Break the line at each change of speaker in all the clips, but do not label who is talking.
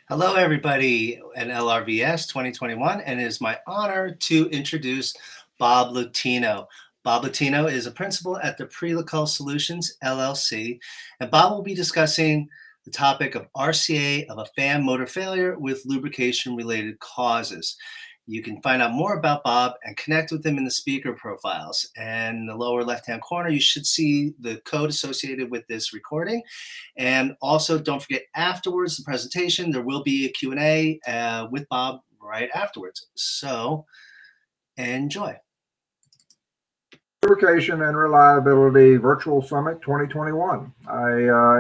Hello, everybody, and LRVS 2021, and it is my honor to introduce Bob Latino. Bob Latino is a principal at the Prelical Solutions, LLC, and Bob will be discussing the topic of RCA of a fan motor failure with lubrication-related causes. You can find out more about Bob and connect with him in the speaker profiles. And in the lower left-hand corner, you should see the code associated with this recording. And also, don't forget, afterwards, the presentation, there will be a Q&A with Bob right afterwards. So enjoy.
Lubrication and Reliability Virtual Summit 2021. I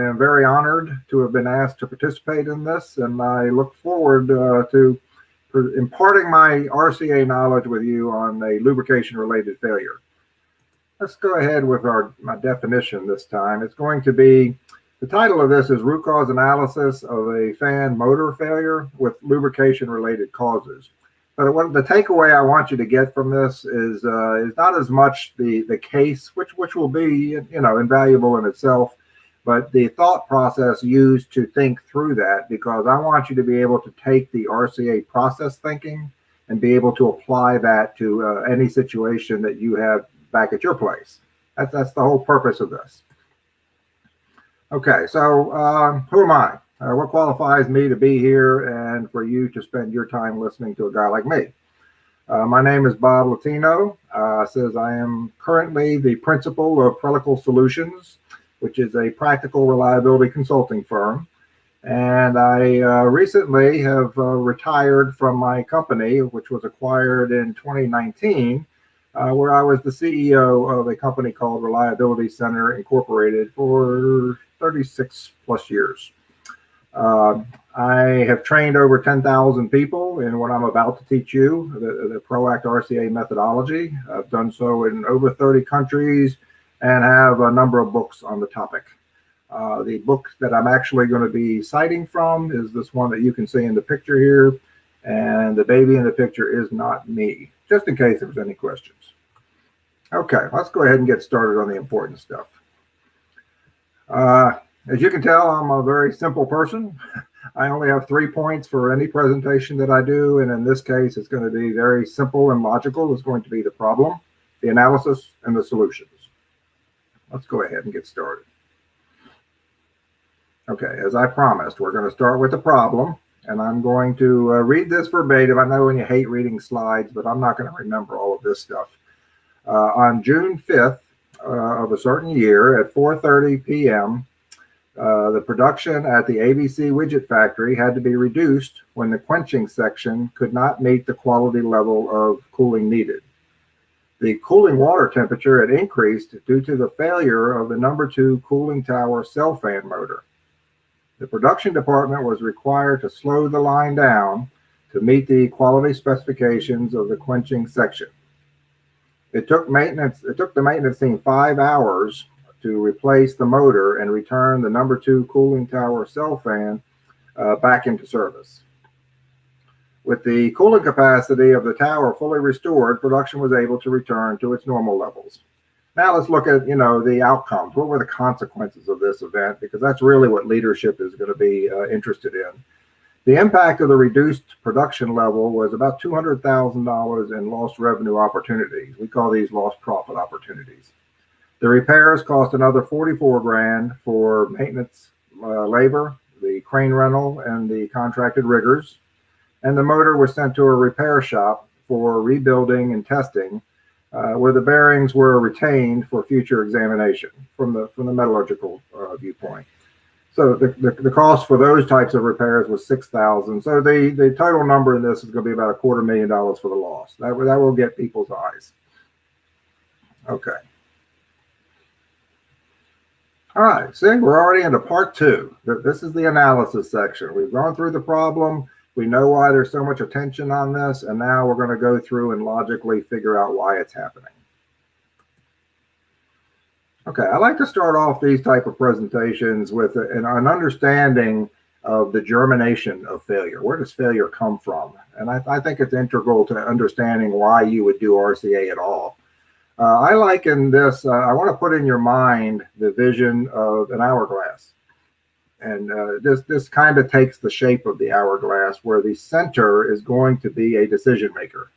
am very honored to have been asked to participate in this, and I look forward to imparting my RCA knowledge with you on a lubrication-related failure. Let's go ahead with my definition this time. It's going to be, the title of this is Root Cause Analysis of a Fan Motor Failure with Lubrication-Related Causes. But the takeaway I want you to get from this is not as much the case, which will be invaluable in itself, but the thought process used to think through that, because I want you to be able to take the RCA process thinking and be able to apply that to any situation that you have back at your place. That's the whole purpose of this. Okay, so who am I? What qualifies me to be here and for you to spend your time listening to a guy like me? My name is Bob Latino. Says I am currently the principal of Prelical Solutions, which is a practical reliability consulting firm. And I recently have retired from my company, which was acquired in 2019, where I was the CEO of a company called Reliability Center Incorporated for 36 plus years. I have trained over 10,000 people in what I'm about to teach you, the PROACT RCA methodology. I've done so in over 30 countries and have a number of books on the topic. The book that I'm actually going to be citing from is this one that you can see in the picture here, and the baby in the picture is not me, just in case there's any questions. Okay, let's go ahead and get started on the important stuff. As you can tell, I'm a very simple person. I only have 3 points for any presentation that I do, and in this case, it's going to be very simple and logical. It's going to be the problem, the analysis, and the solutions. Let's go ahead and get started. Okay, as I promised, we're going to start with the problem, and I'm going to read this verbatim. I know when you hate reading slides, but I'm not going to remember all of this stuff. On June 5th of a certain year at 4:30 p.m., the production at the ABC widget factory had to be reduced when the quenching section could not meet the quality level of cooling needed. The cooling water temperature had increased due to the failure of the #2 cooling tower cell fan motor. The production department was required to slow the line down to meet the quality specifications of the quenching section. It took the maintenance team 5 hours to replace the motor and return the #2 cooling tower cell fan back into service. With the cooling capacity of the tower fully restored, production was able to return to its normal levels. Now let's look at, the outcomes. What were the consequences of this event? Because that's really what leadership is going to be interested in. The impact of the reduced production level was about $200,000 in lost revenue opportunities. We call these lost profit opportunities. The repairs cost another $44,000 for maintenance labor, the crane rental, and the contracted riggers. And the motor was sent to a repair shop for rebuilding and testing, where the bearings were retained for future examination from the metallurgical viewpoint. So the cost for those types of repairs was $6,000. So the total number in this is going to be about $250,000 for the loss. That will get people's eyes. Okay. All right. See, we're already into part 2. This is the analysis section. We've gone through the problem. We know why there's so much attention on this, and now we're going to go through and logically figure out why it's happening. Okay, I like to start off these type of presentations with an understanding of the germination of failure. Where does failure come from? And I think it's integral to understanding why you would do RCA at all. I liken this, I want to put in your mind the vision of an hourglass. And this kind of takes the shape of the hourglass, where the center is going to be a decision maker.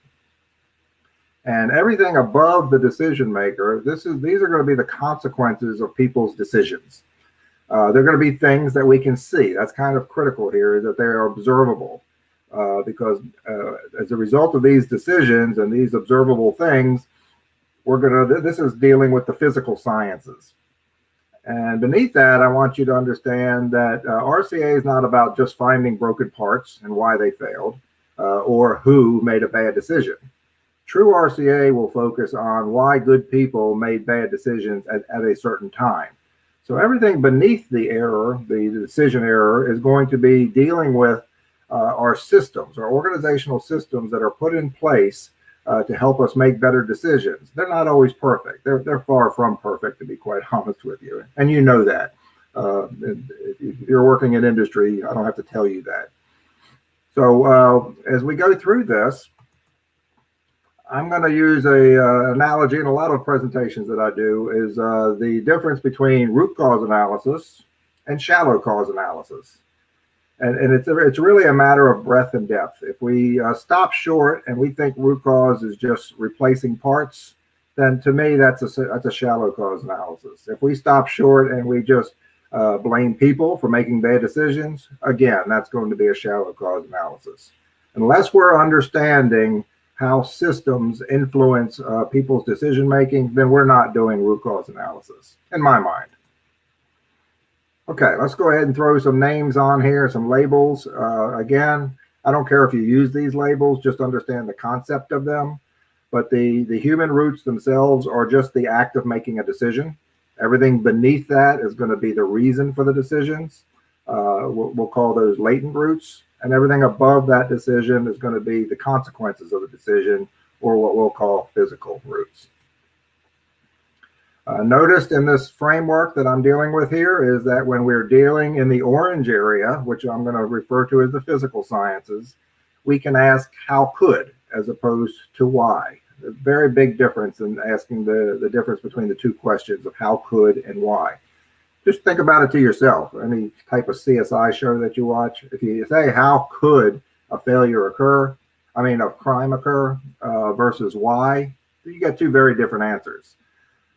And everything above the decision maker, these are going to be the consequences of people's decisions. They're going to be things that we can see. That's kind of critical here, is that they are observable. Because as a result of these decisions and these observable things, this is dealing with the physical sciences. And beneath that, I want you to understand that RCA is not about just finding broken parts and why they failed, or who made a bad decision. True RCA will focus on why good people made bad decisions at a certain time. So everything beneath the error, the decision error, is going to be dealing with our systems, our organizational systems that are put in place to help us make better decisions. They're not always perfect. They're far from perfect, to be quite honest with you. And you know that. If you're working in industry, I don't have to tell you that. So as we go through this, I'm going to use an analogy in a lot of presentations that I do, is the difference between root cause analysis and shallow cause analysis. And it's really a matter of breadth and depth. If we stop short and we think root cause is just replacing parts, then to me that's a shallow cause analysis. If we stop short and we just blame people for making bad decisions, again, that's going to be a shallow cause analysis. Unless we're understanding how systems influence people's decision making, then we're not doing root cause analysis, in my mind. Okay, let's go ahead and throw some names on here, some labels. Again, I don't care if you use these labels, just understand the concept of them. But the human roots themselves are just the act of making a decision. Everything beneath that is going to be the reason for the decisions. We'll call those latent roots. And everything above that decision is going to be the consequences of the decision, or what we'll call physical roots. Noticed in this framework that I'm dealing with here is that when we're dealing in the orange area, which I'm going to refer to as the physical sciences, we can ask how could as opposed to why. A very big difference in asking the difference between the two questions of how could and why. Just think about it to yourself. Any type of CSI show that you watch, if you say how could a failure occur, a crime occur versus why, you get two very different answers.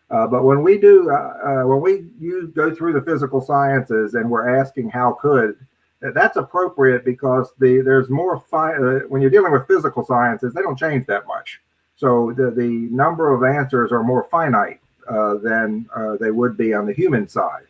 But when we go through the physical sciences and we're asking how could, that's appropriate because there's more when you're dealing with physical sciences, they don't change that much. So the number of answers are more finite than they would be on the human side.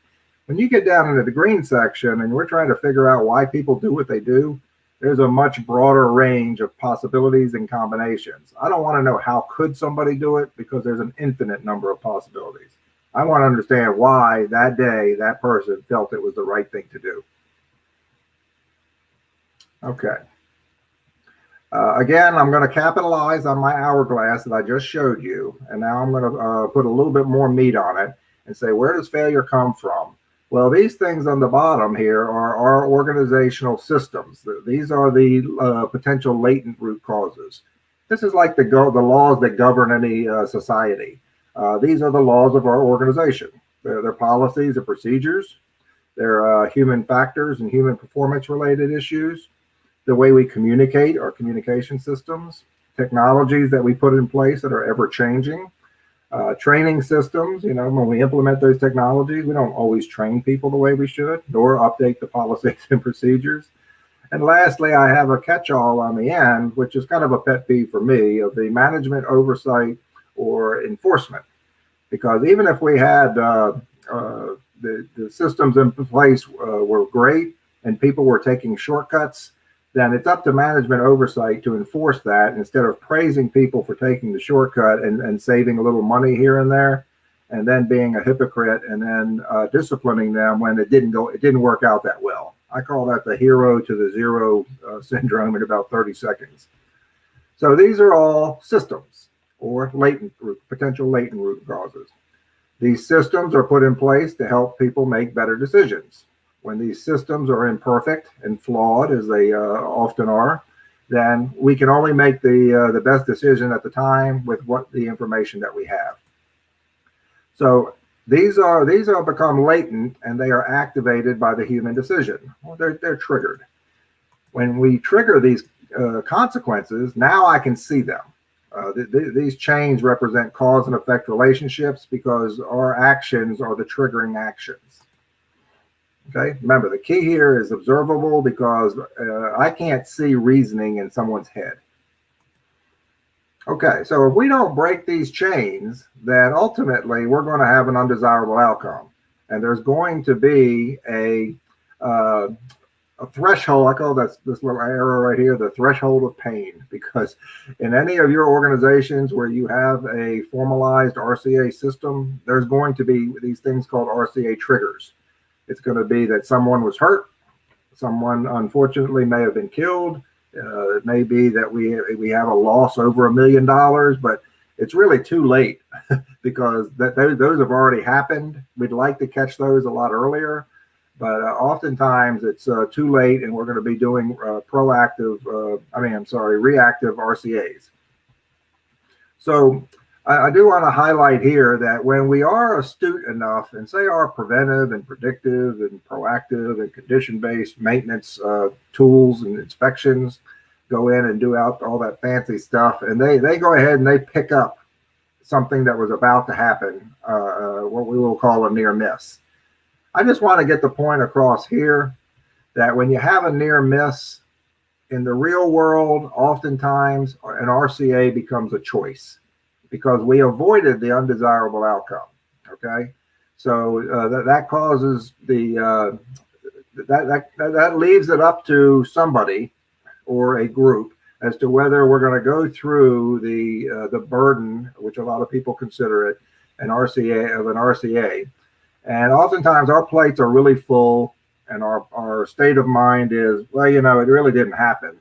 When you get down into the green section and we're trying to figure out why people do what they do, there's a much broader range of possibilities and combinations. I don't want to know how could somebody do it because there's an infinite number of possibilities. I want to understand why that day that person felt it was the right thing to do. Okay. Again, I'm going to capitalize on my hourglass that I just showed you. And now I'm going to put a little bit more meat on it and say, where does failure come from? Well, these things on the bottom here are our organizational systems. These are the potential latent root causes. This is like the laws that govern any society. These are the laws of our organization. They're policies and procedures. They're human factors and human performance related issues. The way we communicate, our communication systems, technologies that we put in place that are ever changing. Training systems, when we implement those technologies, we don't always train people the way we should, nor update the policies and procedures. And lastly, I have a catch-all on the end, which is kind of a pet peeve for me, of the management oversight or enforcement. Because even if we had the systems in place were great and people were taking shortcuts, then it's up to management oversight to enforce that instead of praising people for taking the shortcut and saving a little money here and there, and then being a hypocrite and then disciplining them when it didn't work out that well. I call that the hero to the zero syndrome in about 30 seconds. So these are all systems or potential latent root causes. These systems are put in place to help people make better decisions. When these systems are imperfect and flawed, as they often are, then we can only make the best decision at the time with the information that we have. So these are become latent, and they are activated by the human decision. Well, they're triggered. When we trigger these consequences, now I can see them. These chains represent cause and effect relationships because our actions are the triggering actions. Okay, remember the key here is observable because I can't see reasoning in someone's head. Okay, so if we don't break these chains, then ultimately we're going to have an undesirable outcome. And there's going to be a threshold. I call this little arrow right here, the threshold of pain, because in any of your organizations where you have a formalized RCA system, there's going to be these things called RCA triggers. It's going to be that someone was hurt, someone unfortunately may have been killed. It may be that we have a loss over $1 million, but it's really too late because those have already happened. We'd like to catch those a lot earlier, but oftentimes it's too late, and we're going to be doing reactive RCAs. So I do want to highlight here that when we are astute enough and say our preventive and predictive and proactive and condition-based maintenance tools and inspections go in and do out all that fancy stuff, and they go ahead and they pick up something that was about to happen, what we will call a near miss. I just want to get the point across here that when you have a near miss in the real world, oftentimes an RCA becomes a choice, because we avoided the undesirable outcome. Okay, so that causes that leaves it up to somebody or a group as to whether we're going to go through the burden, which a lot of people consider it an RCA. And oftentimes our plates are really full, and our state of mind is, well, it really didn't happen,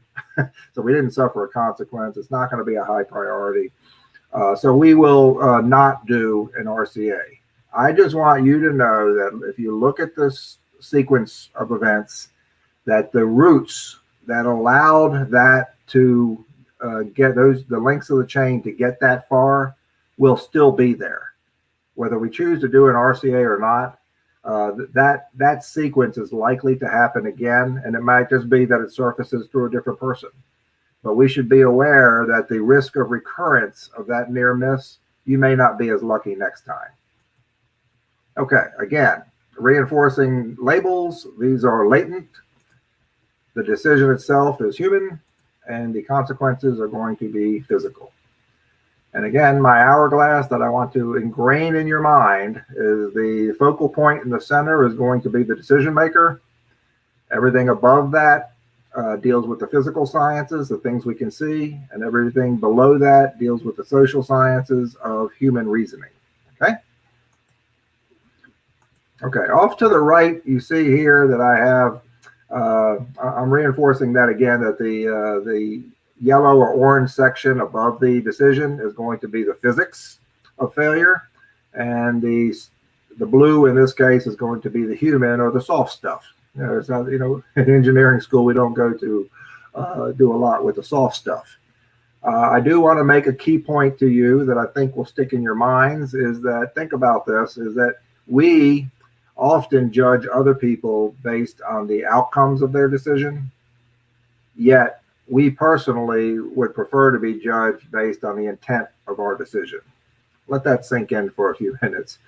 so we didn't suffer a consequence. It's not going to be a high priority. So we will not do an RCA. I just want you to know that if you look at this sequence of events, that the roots that allowed that to get the links of the chain to get that far will still be there. Whether we choose to do an RCA or not, that sequence is likely to happen again, and it might just be that it surfaces through a different person. But we should be aware that the risk of recurrence of that near miss, you may not be as lucky next time. Okay, again, reinforcing labels. These are latent. The decision itself is human, and the consequences are going to be physical. And again, my hourglass that I want to ingrain in your mind is the focal point in the center is going to be the decision maker. Everything above that deals with the physical sciences, the things we can see, and everything below that deals with the social sciences of human reasoning. Okay? Okay, off to the right, you see here that I have, I'm reinforcing that again, that the yellow or orange section above the decision is going to be the physics of failure, and the the blue in this case is going to be the human or the soft stuff. It's not, in engineering school, we don't go to do a lot with the soft stuff. I do want to make a key point to you that I think will stick in your minds is that, think about this, is that we often judge other people based on the outcomes of their decision, yet we personally would prefer to be judged based on the intent of our decision. Let that sink in for a few minutes.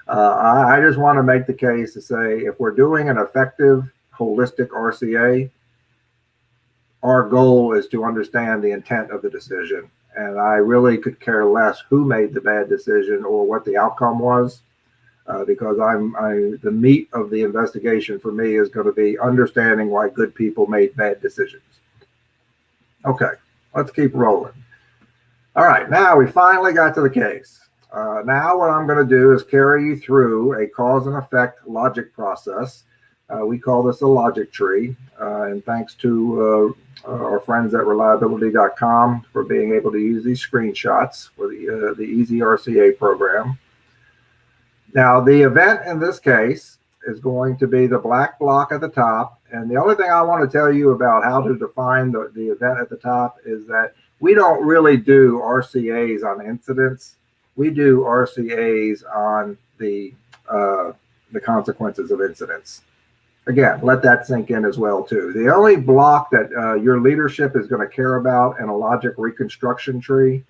I just want to make the case to say, if we're doing an effective, holistic RCA, our goal is to understand the intent of the decision. And I really could care less who made the bad decision or what the outcome was, because the meat of the investigation for me is going to be understanding why good people made bad decisions. Okay, let's keep rolling. All right, now we finally got to the case. Now what I'm going to do is carry you through a cause and effect logic process. We call this a logic tree, and thanks to our friends at reliability.com for being able to use these screenshots for the Easy RCA program. Now, the event in this case is going to be the black block at the top, and the only thing I want to tell you about how to define the event at the top is that we don't really do RCAs on incidents. We do RCAs on the consequences of incidents. Again, let that sink in as well, too. The only block that your leadership is going to care about in a logic reconstruction tree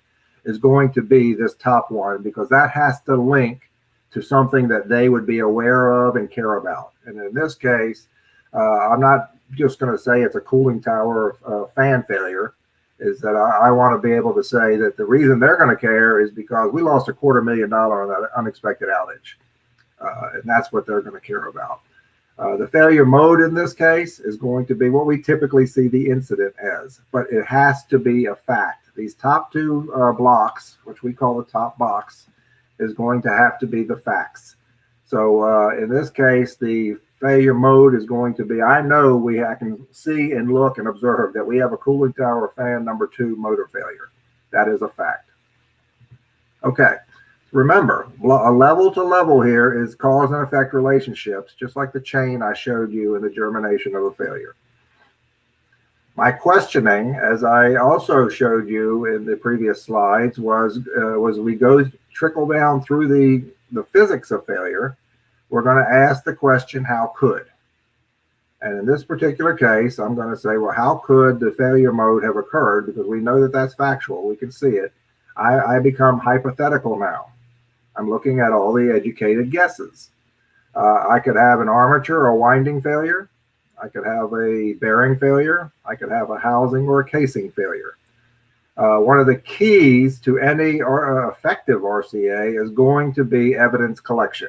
is going to be this top one, because that has to link to something that they would be aware of and care about. And in this case, I'm not just going to say it's a cooling tower fan failure, is that I want to be able to say that the reason they're going to care is because we lost $250,000 on that unexpected outage. And that's what they're going to care about. The failure mode in this case is going to be what we typically see the incident as, but it has to be a fact. These top two blocks, which we call the top box, is going to have to be the facts. So in this case, the failure mode is going to be, I can see and look and observe that we have a cooling tower fan number 2 motor failure. That is a fact. Okay. Remember, a level to level here is cause and effect relationships, just like the chain I showed you in the germination of a failure. My questioning, as I also showed you in the previous slides, was we trickle down through the physics of failure. We're going to ask the question, how could? And in this particular case, I'm going to say, well, how could the failure mode have occurred? Because we know that that's factual. We can see it. I become hypothetical now. I'm looking at all the educated guesses. I could have an armature or winding failure. I could have a bearing failure. I could have a housing or a casing failure. One of the keys to any effective RCA is going to be evidence collection.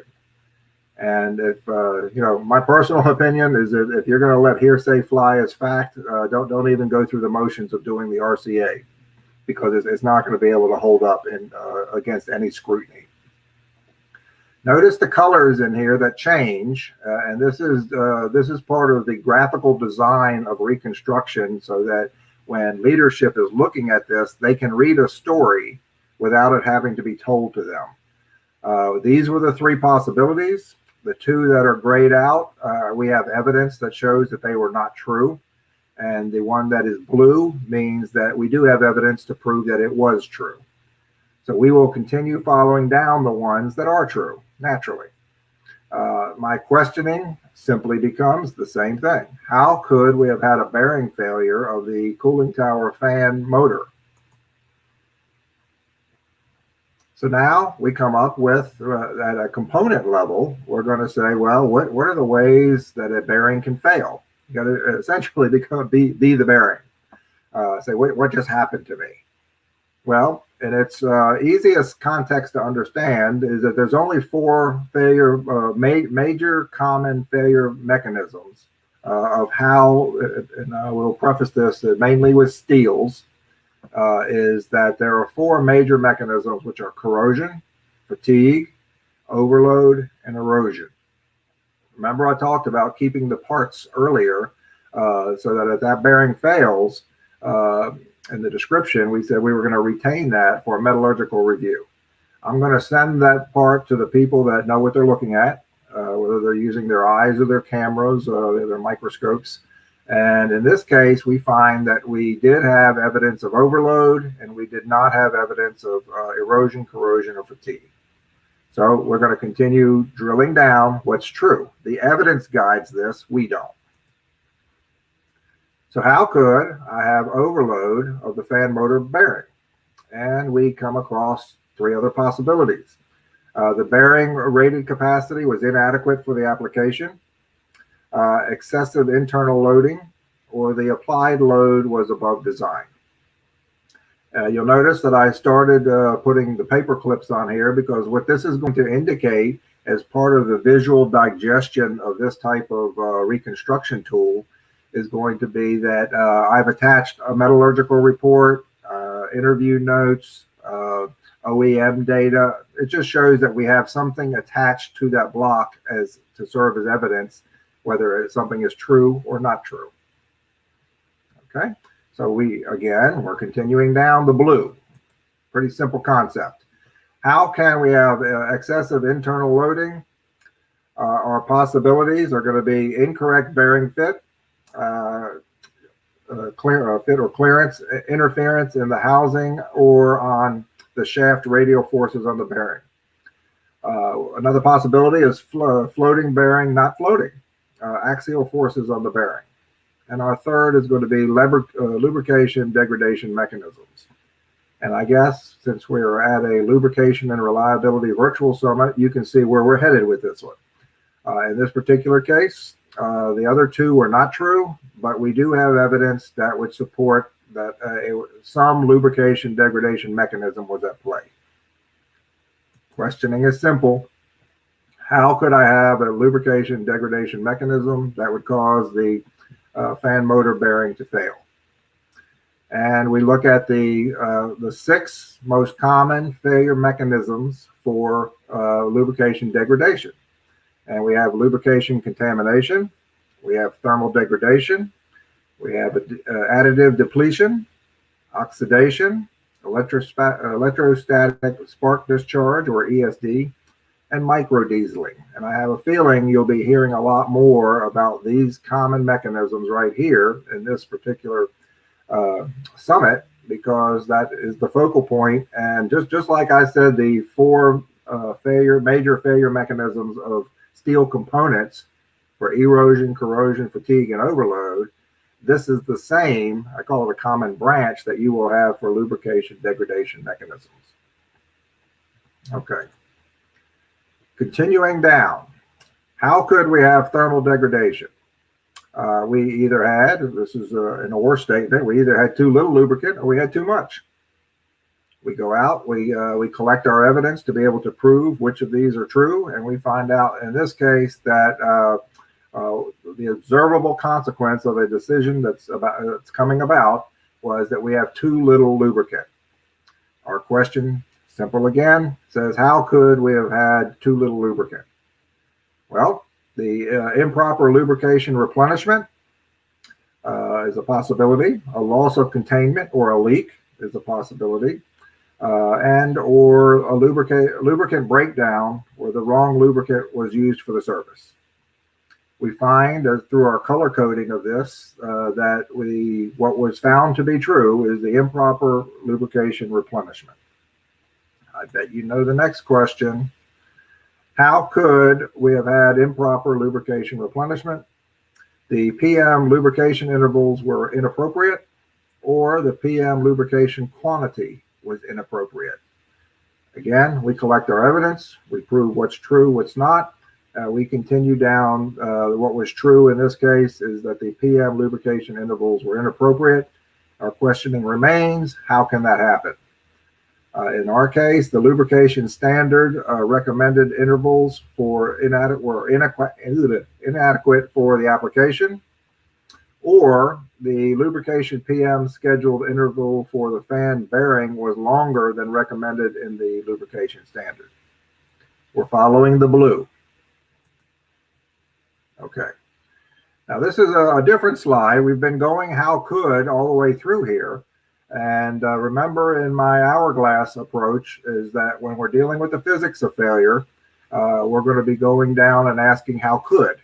And if, my personal opinion is that if you're going to let hearsay fly as fact, don't even go through the motions of doing the RCA, because it's not going to be able to hold up against any scrutiny. Notice the colors in here that change, and this is part of the graphical design of reconstruction, so that when leadership is looking at this, they can read a story without it having to be told to them. These were the 3 possibilities. The 2 that are grayed out, we have evidence that shows that they were not true. And the one that is blue means that we do have evidence to prove that it was true. So we will continue following down the ones that are true, naturally. My questioning simply becomes the same thing. How could we have had a bearing failure of the cooling tower fan motor? So now we come up with, at a component level, we're going to say, well, what are the ways that a bearing can fail? You got to essentially be the bearing. Say, what just happened to me? Well, in its easiest context to understand is that there's only 4 major common failure mechanisms of how, and I will preface this mainly with steels, is that there are 4 major mechanisms, which are corrosion, fatigue, overload, and erosion. Remember, I talked about keeping the parts earlier, so that if that bearing fails, in the description, we said we were going to retain that for a metallurgical review. I'm going to send that part to the people that know what they're looking at, whether they're using their eyes or their cameras or their microscopes. And in this case, we find that we did have evidence of overload, and we did not have evidence of erosion, corrosion, or fatigue. So we're going to continue drilling down what's true. The evidence guides this, we don't. So how could I have overload of the fan motor bearing? And we come across three other possibilities. The bearing rated capacity was inadequate for the application, excessive internal loading, or the applied load was above design. You'll notice that I started putting the paper clips on here because what this is going to indicate as part of the visual digestion of this type of reconstruction tool is going to be that I've attached a metallurgical report, interview notes, OEM data. It just shows that we have something attached to that block as to serve as evidence whether something is true or not true. Okay, so we're continuing down the blue. Pretty simple concept. How can we have excessive internal loading? Our possibilities are going to be incorrect bearing fit, fit or clearance, interference in the housing or on the shaft radial forces on the bearing. Another possibility is floating bearing not floating, axial forces on the bearing. And our third is going to be lubrication degradation mechanisms. And I guess since we're at a lubrication and reliability virtual summit, you can see where we're headed with this one. In this particular case, the other two were not true, but we do have evidence that would support that some lubrication degradation mechanism was at play. Questioning is simple. How could I have a lubrication degradation mechanism that would cause the fan motor bearing to fail? And we look at the 6 most common failure mechanisms for lubrication degradation. And we have lubrication contamination, we have thermal degradation, we have additive depletion, oxidation, electrostatic spark discharge, or ESD, and microdieseling. And I have a feeling you'll be hearing a lot more about these common mechanisms right here in this particular summit, because that is the focal point. And just like I said, the 4 major failure mechanisms of steel components for erosion, corrosion, fatigue, and overload, this is the same, I call it a common branch, that you will have for lubrication degradation mechanisms. Okay. Continuing down, how could we have thermal degradation? We either had, this is an or statement, we either had too little lubricant or we had too much. We go out, we collect our evidence to be able to prove which of these are true, and we find out in this case that the observable consequence of a decision that's coming about was that we have too little lubricant. Our question, simple again, says how could we have had too little lubricant? Well, the improper lubrication replenishment is a possibility. A loss of containment or a leak is a possibility. And or a lubricant breakdown where the wrong lubricant was used for the service. We find through our color coding of this that what was found to be true is the improper lubrication replenishment. I bet you know the next question. How could we have had improper lubrication replenishment? The PM lubrication intervals were inappropriate, or the PM lubrication quantity was inappropriate. Again, we collect our evidence, we prove what's true, what's not. We continue down. What was true in this case is that the PM lubrication intervals were inappropriate. Our questioning remains, how can that happen? In our case, the lubrication standard recommended intervals were inadequate for the application, or the lubrication PM scheduled interval for the fan bearing was longer than recommended in the lubrication standard. We're following the blue. Okay. Now this is a different slide. We've been going how could all the way through here. And remember, in my hourglass approach is that when we're dealing with the physics of failure, we're going to be going down and asking how could.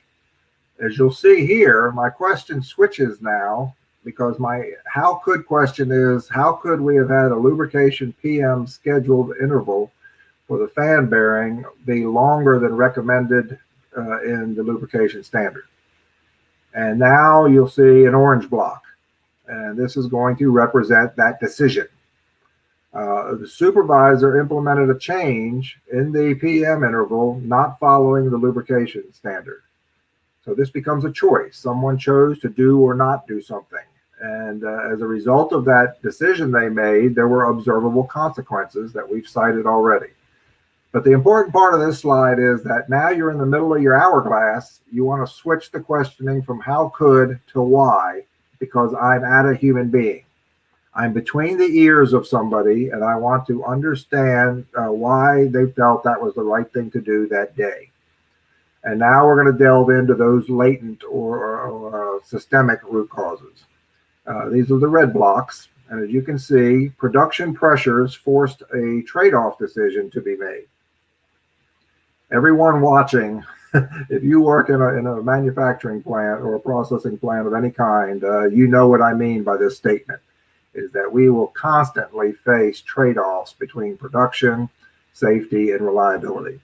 As you'll see here, my question switches now, because my how could question is, how could we have had a lubrication PM scheduled interval for the fan bearing be longer than recommended in the lubrication standard? And now you'll see an orange block, and this is going to represent that decision. The supervisor implemented a change in the PM interval, not following the lubrication standard. So this becomes a choice. Someone chose to do or not do something. And as a result of that decision they made, there were observable consequences that we've cited already. But the important part of this slide is that now you're in the middle of your hourglass. You want to switch the questioning from how could to why, because I'm at a human being. I'm between the ears of somebody, and I want to understand why they felt that was the right thing to do that day. And now we're going to delve into those latent or systemic root causes. These are the red blocks. And as you can see, production pressures forced a trade-off decision to be made. Everyone watching, if you work in a manufacturing plant or a processing plant of any kind, you know what I mean by this statement, is that we will constantly face trade-offs between production, safety, and reliability.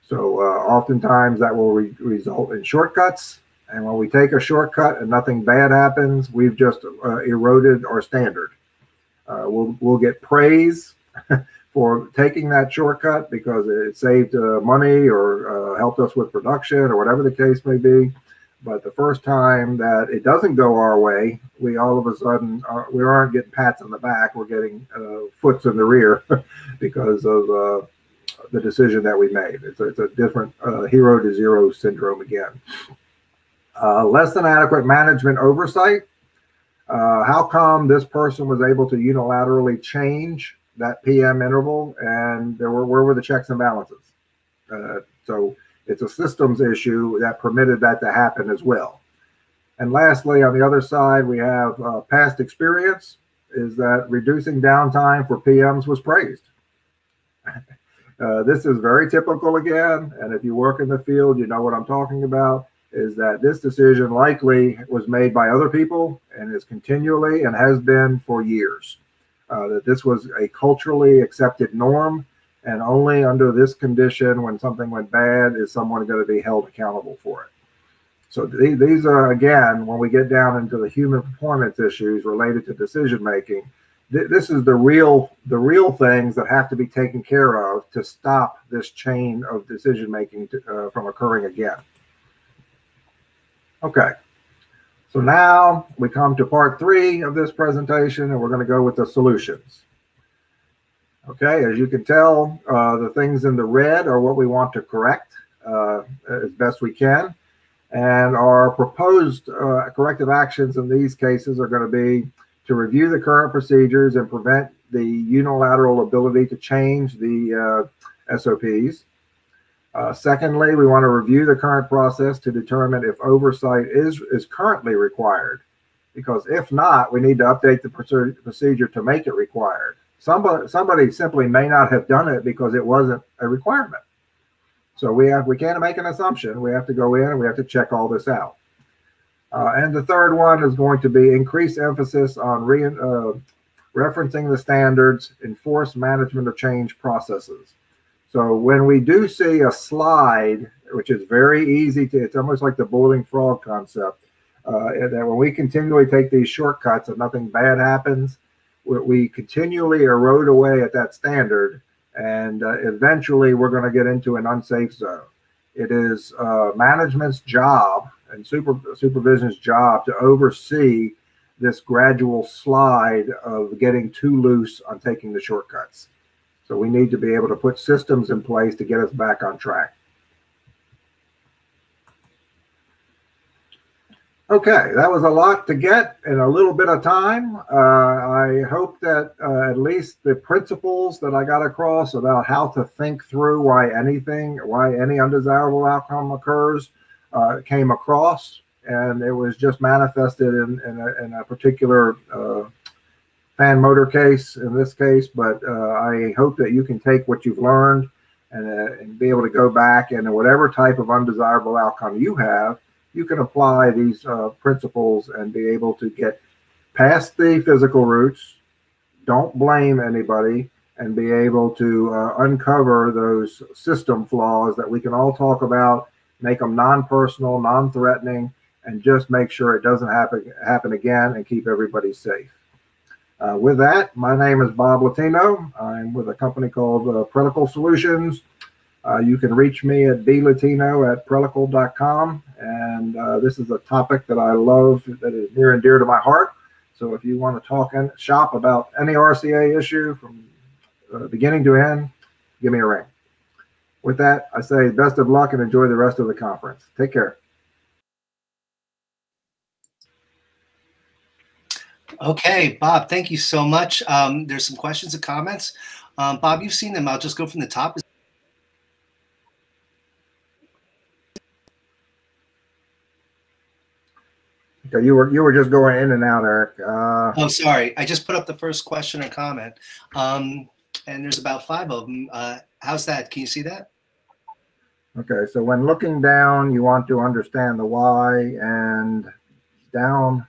So oftentimes that will result in shortcuts. And when we take a shortcut and nothing bad happens, we've just eroded our standard. We'll get praise for taking that shortcut because it saved money or helped us with production or whatever the case may be. But the first time that it doesn't go our way, we all of a sudden, we aren't getting pats on the back, we're getting foots in the rear because of the decision that we made. It's a different hero to zero syndrome again. Less than adequate management oversight. How come this person was able to unilaterally change that PM interval, and where were the checks and balances? So it's a systems issue that permitted that to happen as well. And lastly, on the other side, we have past experience is that reducing downtime for PMs was praised. This is very typical again, and if you work in the field, you know what I'm talking about, is that this decision likely was made by other people and is continually and has been for years. That this was a culturally accepted norm, and only under this condition, when something went bad, is someone going to be held accountable for it. So these are, again, when we get down into the human performance issues related to decision making, this is the real things that have to be taken care of to stop this chain of decision making from occurring again. Okay, so now we come to part 3 of this presentation, and we're going to go with the solutions. Okay, as you can tell, the things in the red are what we want to correct as best we can, and our proposed corrective actions in these cases are going to be to review the current procedures and prevent the unilateral ability to change the SOPs. Secondly, we want to review the current process to determine if oversight is currently required, because if not, we need to update the procedure to make it required. Somebody simply may not have done it because it wasn't a requirement. So we can't make an assumption. We have to go in and we have to check all this out. And the third one is going to be increased emphasis on referencing the standards, enforce management of change processes. So when we do see a slide, which is very easy to, it's almost like the boiling frog concept, that when we continually take these shortcuts and nothing bad happens, we continually erode away at that standard, and eventually we're going to get into an unsafe zone. It is management's job and supervision's job to oversee this gradual slide of getting too loose on taking the shortcuts. So we need to be able to put systems in place to get us back on track. Okay, that was a lot to get in a little bit of time. I hope that at least the principles that I got across about how to think through why any undesirable outcome occurs came across, and it was just manifested in a particular fan motor case in this case, but I hope that you can take what you've learned and be able to go back, and whatever type of undesirable outcome you have, you can apply these principles and be able to get past the physical roots, don't blame anybody, and be able to uncover those system flaws that we can all talk about, make them non-personal, non-threatening, and just make sure it doesn't happen again and keep everybody safe. With that, my name is Bob Latino. I'm with a company called Prelical Solutions. You can reach me at blatino@prelical.com. And this is a topic that I love, that is near and dear to my heart. So if you want to talk and shop about any RCA issue from beginning to end, give me a ring. With that, I say best of luck and enjoy the rest of the conference. Take care.
Okay, Bob, thank you so much. There's some questions and comments. Bob, you've seen them. I'll just go from the top.
Okay, you were just going in and out, Eric.
Oh, sorry. I just put up the first question or comment, and there's about 5 of them. How's that? Can you see that?
Okay, so when looking down, you want to understand the why, and down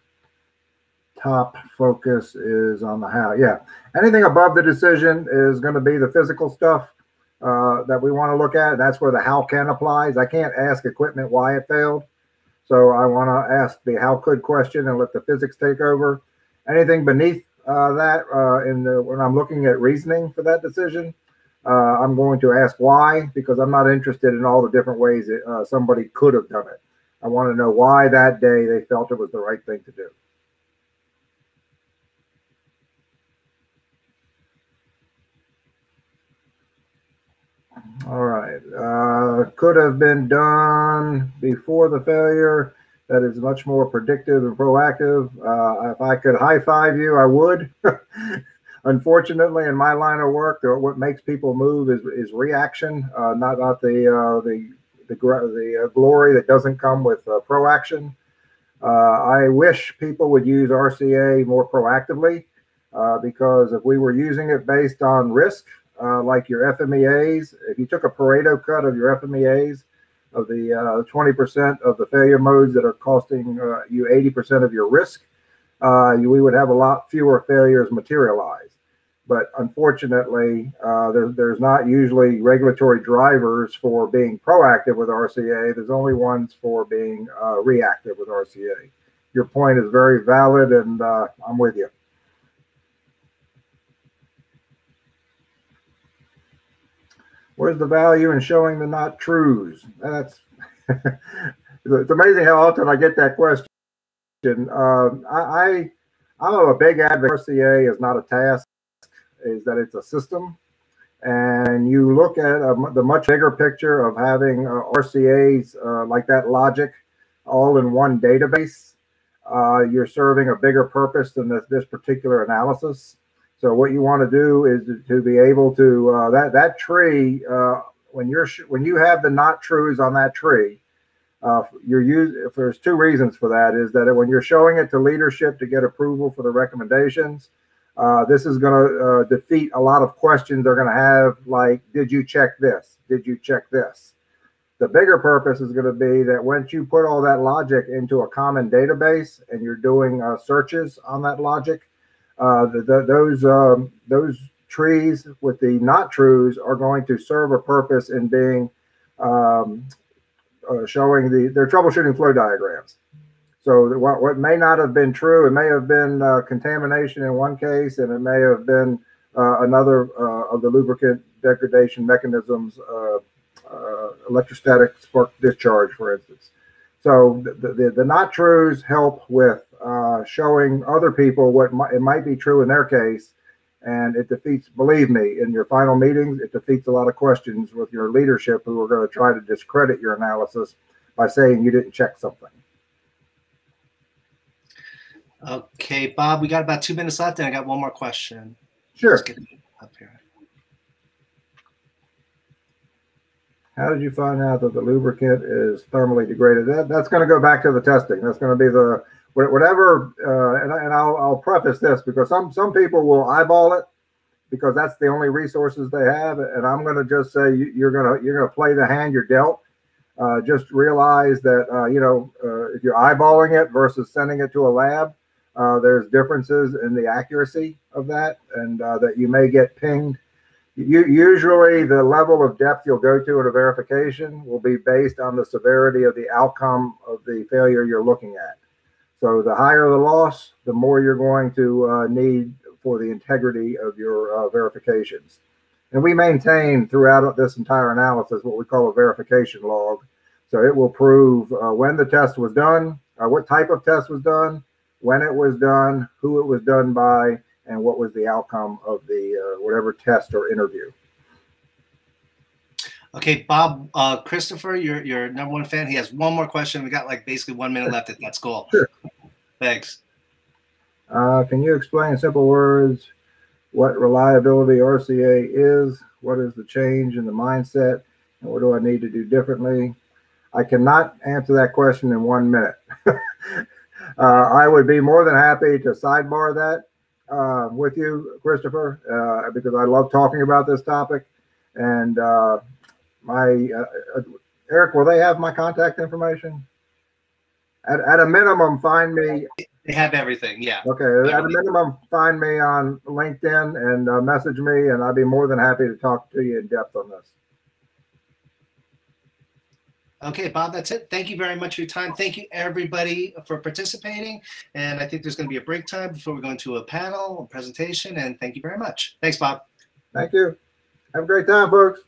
top focus is on the how. Yeah, anything above the decision is going to be the physical stuff that we want to look at. That's where the how can applies. I can't ask equipment why it failed. So I want to ask the how could question and let the physics take over. Anything beneath that when I'm looking at reasoning for that decision, I'm going to ask why, because I'm not interested in all the different ways that somebody could have done it. I want to know why that day they felt it was the right thing to do. All right. Could have been done before the failure. That is much more predictive and proactive. If I could high five you, I would. Unfortunately, in my line of work, what makes people move is reaction, not the glory that doesn't come with proaction. I wish people would use RCA more proactively, because if we were using it based on risk, like your FMEAs, if you took a Pareto cut of your FMEAs, of the 20% of the failure modes that are costing you 80% of your risk, we would have a lot fewer failures materialize. But unfortunately, there's not usually regulatory drivers for being proactive with RCA. There's only ones for being reactive with RCA. Your point is very valid, and I'm with you. Where's the value in showing the not trues? That's it's amazing how often I get that question. I'm a big advocate. RCA is not a task, is that it's a system. And you look at the much bigger picture of having RCAs like that logic all in one database. You're serving a bigger purpose than this particular analysis. So what you want to do is to be able to that tree, when you have the not trues on that tree, if there's 2 reasons for that, is that when you're showing it to leadership to get approval for the recommendations, this is going to defeat a lot of questions they're going to have, like, did you check this? Did you check this? The bigger purpose is going to be that once you put all that logic into a common database and you're doing searches on that logic, those trees with the not trues are going to serve a purpose in being showing their troubleshooting flow diagrams. So what may not have been true, it may have been contamination in one case, and it may have been another of the lubricant degradation mechanisms, electrostatic spark discharge, for instance. So the not trues help with showing other people what it might be true in their case, and it defeats, believe me, in your final meetings, it defeats a lot of questions with your leadership who are going to try to discredit your analysis by saying you didn't check something.
Okay, Bob, we got about 2 minutes left, and I got one more question.
Sure.
Let's get up here.
How did you find out that the lubricant is thermally degraded? That's going to go back to the testing. That's going to be whatever, and I'll preface this because some people will eyeball it because that's the only resources they have, and I'm going to just say you're gonna play the hand you're dealt. Just realize that if you're eyeballing it versus sending it to a lab, there's differences in the accuracy of that, and that you may get pinged. Usually, the level of depth you'll go to at a verification will be based on the severity of the outcome of the failure you're looking at. So the higher the loss, the more you're going to need for the integrity of your verifications. And we maintain throughout this entire analysis what we call a verification log. So it will prove when the test was done, what type of test was done, when it was done, who it was done by, and what was the outcome of the whatever test or interview.
Okay, Bob, Christopher, your number one fan. He has one more question. We got like basically 1 minute left at that school.
Sure.
Thanks.
Can you explain in simple words what reliability RCA is? What is the change in the mindset? And what do I need to do differently? I cannot answer that question in 1 minute. I would be more than happy to sidebar that with you, Christopher, because I love talking about this topic. And Eric, will they have my contact information? At a minimum, find me.
They have everything, yeah.
Okay, everything. At a minimum, find me on LinkedIn and message me, and I'd be more than happy to talk to you in depth on this.
Okay, Bob, that's it. Thank you very much for your time. Thank you, everybody, for participating. And I think there's going to be a break time before we go into a panel, a presentation, and thank you very much. Thanks, Bob.
Thank you. Have a great time, folks.